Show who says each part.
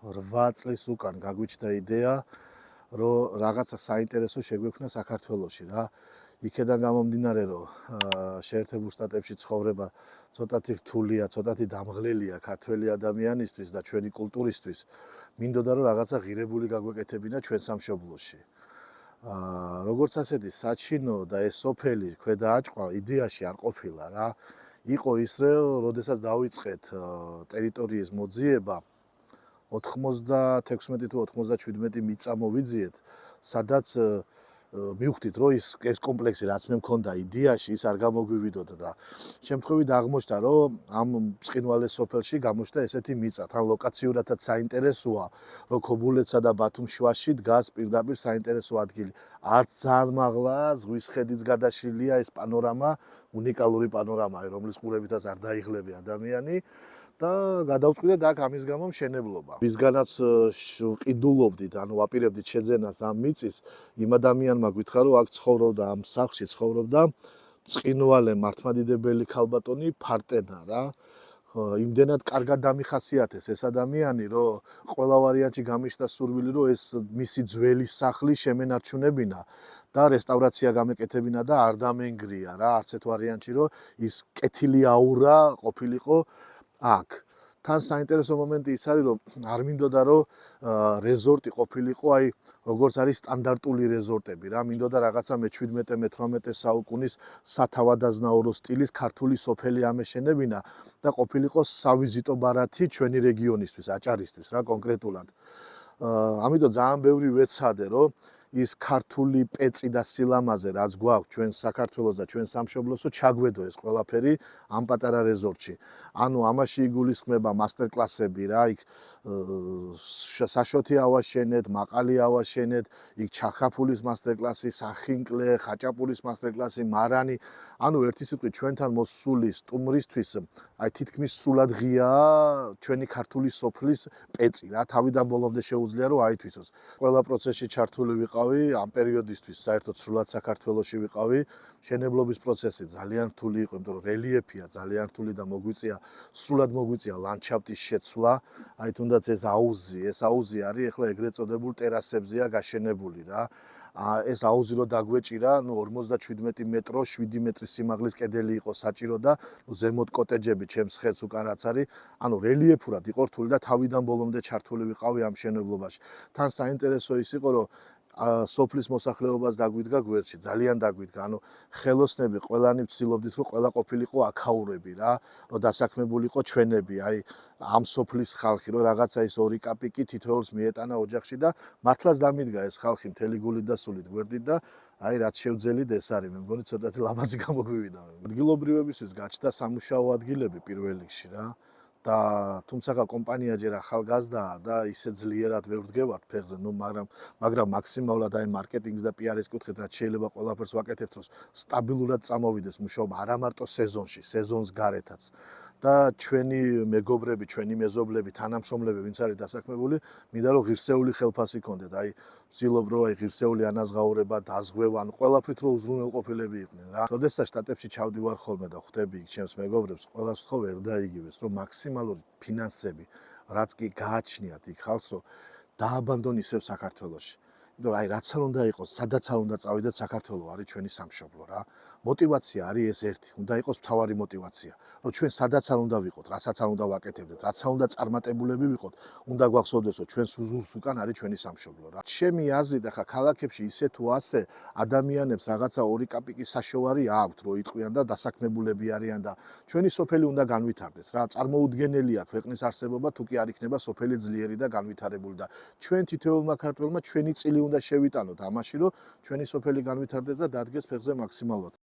Speaker 1: 8 წლის უკან გაგვიჩნდა იდეა, რომ რაღაცა საინტერესო შეგვექმნა საქართველოში რა. იქედან გამომდინარე, რომ შეერთებულ შტატებში ცხოვრება ცოტათი რთულია, ცოტათი დამღლელია ქართველი ადამიანისთვის და ჩვენი კულტურისთვის, მინდოდა რომ რაღაცა ღირებული გაგვეკეთებინა ჩვენ სამშობლოში. როგორც ასეთი საჩინო და ეს სოფელი ქვედა აჭყვა იდეაში არ ყოფილა რა. იყო ის, რომ როდესაც დავიწყეთ ტერიტორიის მოძიება 96 თუ 97 მიწა მოვიძიეთ, სადაც მივხვდით, რომ ეს კომპლექსი რაც მე მქონდა იდეაში, ის არ გამოგვივიდოდა და შემთხვევით აღმოჩნდა, რომ ამ ბრწყინვალე სოფელში გამოჩნდა ესეთი მიწა, თან ლოკაციურადაც საინტერესოა, რომ ქობულეთსა და ბათუმის შუაში დგას პირდაპირ საინტერესო ადგილი. არც ძალიან მაღლა, ზღვის ხედიც გადაშლილია ეს პანორამა, უნიკალური პანორამაა, რომლის ყურებითაც არ დაიღლები ადამიანი. და გადავწყვიტეთ აქ ამის გამო მშენებლობა. ვისგანაც ვყიდულობდით, ანუ ვაპირებდით შეძენას ამ მიწის, იმ ადამიანმა გვითხრა, რომ აქ ცხოვრობდა, ამ სახლში ცხოვრობდა ბრწყინვალე მართლმადიდებელი ქალბატონი ფარტენა რა. იმდენად კარგად დამიხასიათეს ეს ადამიანი, რომ ყველა ვარიანტში გამიშთა სურვილი, რომ ეს მისი ძველი სახლი შემენარჩუნებინა და რესტავრაცია გამეკეთებინა და არ დამენგრია რა, არც ერთ ვარიანტში, რომ ის კეთილი აურა ყოფილიყო აქ. თან საინტერესო მომენტი ის არის, რომ არ მინდოდა, რომ რეზორტი ყოფილიყო, აი, როგორც არის სტანდარტული რეზორტები რა, მინდოდა რაღაცა მე-17-18 საუკუნის სათავადაზნაურო სტილის ქართული სოფელი ამეშენებინა და ყოფილიყო სავიზიტო ბარათი ჩვენი რეგიონისთვის, აჭარისთვის რა კონკრეტულად. ამიტომ ძალიან ბევრი ვეცადე, რომ ის ქართული პეწი და სილამაზე, რაც გვაქვს ჩვენ საქართველოს და ჩვენ სამშობლოსო, ჩაგვედო ეს ყველაფერი ამ პატარა რეზორტში. ანუ ამაში იგულისხმება მასტერკლასები რა, იქ საშოთი ავაშენეთ, მაყალი ავაშენეთ, იქ ჩახაფულის მასტერკლასი, სახინკლე, ხაჭაპურის მასტერკლასი, მარანი. ანუ ერთი სიტყვით ჩვენთან მოსული სტუმრისთვის, აი თითქმის სრულად ღიაა ჩვენი ქართული სოფლის პეწი რა, თავიდან ბოლომდე შეუძლია რომ აითვისოს. ყველა პროცესში ჩართული ვიყავი, ამ პერიოდისთვის საერთოდ სრულად საქართველოში ვიყავი. მშენებლობის პროცესი ძალიან რთული იყო, იმიტომ რომ რელიეფია ძალიან რთული და სრულად მოგვიწია ლანდშაფტის შეცვლა. აი თუნდაც ეს აუზი არის ახლა ეგრეთ წოდებულ ტერასებზეა გაშენებული რა. ეს აუზი რო დაგვეჭირა, 57 მეტრო, 7 მეტრის სიმაღლის კედელი იყო საჭირო და ზემოთ კოტეჯები ჩემს ხედს უკან რაც არის, ანუ რელიეფურად იყო რთული და თავიდან ბოლომდე ჩართული ვიყავი ამ მშენებლობაში. თან საინტერესო ის იყო, რომ სოფლის მოსახლეობას დაგვიდგა გვერდში, ძალიან დაგვიდგა, ანუ ხელოსნები ყველანი ვცდილობდით, რომ ყველა ყოფილიყო აქაურები რა, რომ დასაქმებულიყო ჩვენები, აი ამ სოფლის ხალხი, რომ რაღაცა ის 2 კაპიკი თითოეულს მიეტანა ოჯახში და მართლაც დამიდგა ეს ხალხი მთელი გულით და სულით გვერდით და აი რაც შევძელით ეს არის, მე მგონი ცოტათი ლამაზი გამოგვივიდა. ადგილობრივებისთვის გაჩნდა სამუშაო ადგილები პირველ რიგში რა. და თუმცა კომპანია ჯერ ახალგაზრდაა და ისე ძლიერად ვერ ვდგევართ ფეხზე, მაგრამ მაქსიმალურად აი მარკეტინგის და პიარის კუთხით რაც შეიძლება ყველაფერს ვაკეთებთ, რომ სტაბილურად წამოვიდეს მუშაობა არა მარტო სეზონში, სეზონს გარეთაც. და ჩვენი მეგობრები, ჩვენი მეზობლები, თანამშრომლები, ვინც არის დასაქმებული, მინდა რომ ღირსეული ხელფასი ქონდეთ. აი ვცდილობ რომ აი ღირსეული ანაზღაურება, დაზღვევა, ანუ ყველაფრით რომ უზრუნველყოფილები იყვნენ რა. როდესაც შტატებში ჩავდივარ ხოლმე და ხვდები იქ ჩემს მეგობრებს, ყველას ვთხოვ ვერ დაიგივეს, რომ მაქსიმალური ფინანსები, რაც კი გააჩნიათ იქ ხალხს, რომ დააბანდონ ისევ საქართველოში. იმიტომ აი რაც არ უნდა იყოს, სადაც არ უნდა წავიდეთ, საქართველო არის ჩვენი სამშობლო რა. мотивация არის ეს ერთი, უნდა იყოს მთავარი мотивация, რომ ჩვენ სადაც არ უნდა ვიყოთ, რასაც არ უნდა ვაკეთებდეთ, რაც არ უნდა წარმატებულები ვიყოთ, უნდა გვახსოვდეს, რომ ჩვენს უზურს უკან არის ჩვენი სამშობლო რა. ჩემი აზრით ახლა ქალაქებში ისე თუ ასე ადამიანებს რაღაცა 2 კაპიკის საშოვარი აქვთ, რომ იტყვიან და დასაქმებულები არიან და ჩვენი სოფელი უნდა განვითარდეს რა. წარმოუდგენელია ქვეყნის არსებობა, თუ კი არ იქნება სოფელი ძლიერი და განვითარებული და ჩვენ თითოეულმა ქართველმა ჩვენი წილი უნდა შევიტანოთ ამაში, რომ ჩვენი სოფელი განვითარდეს და დადგეს ფეხზე მაქსიმალურად.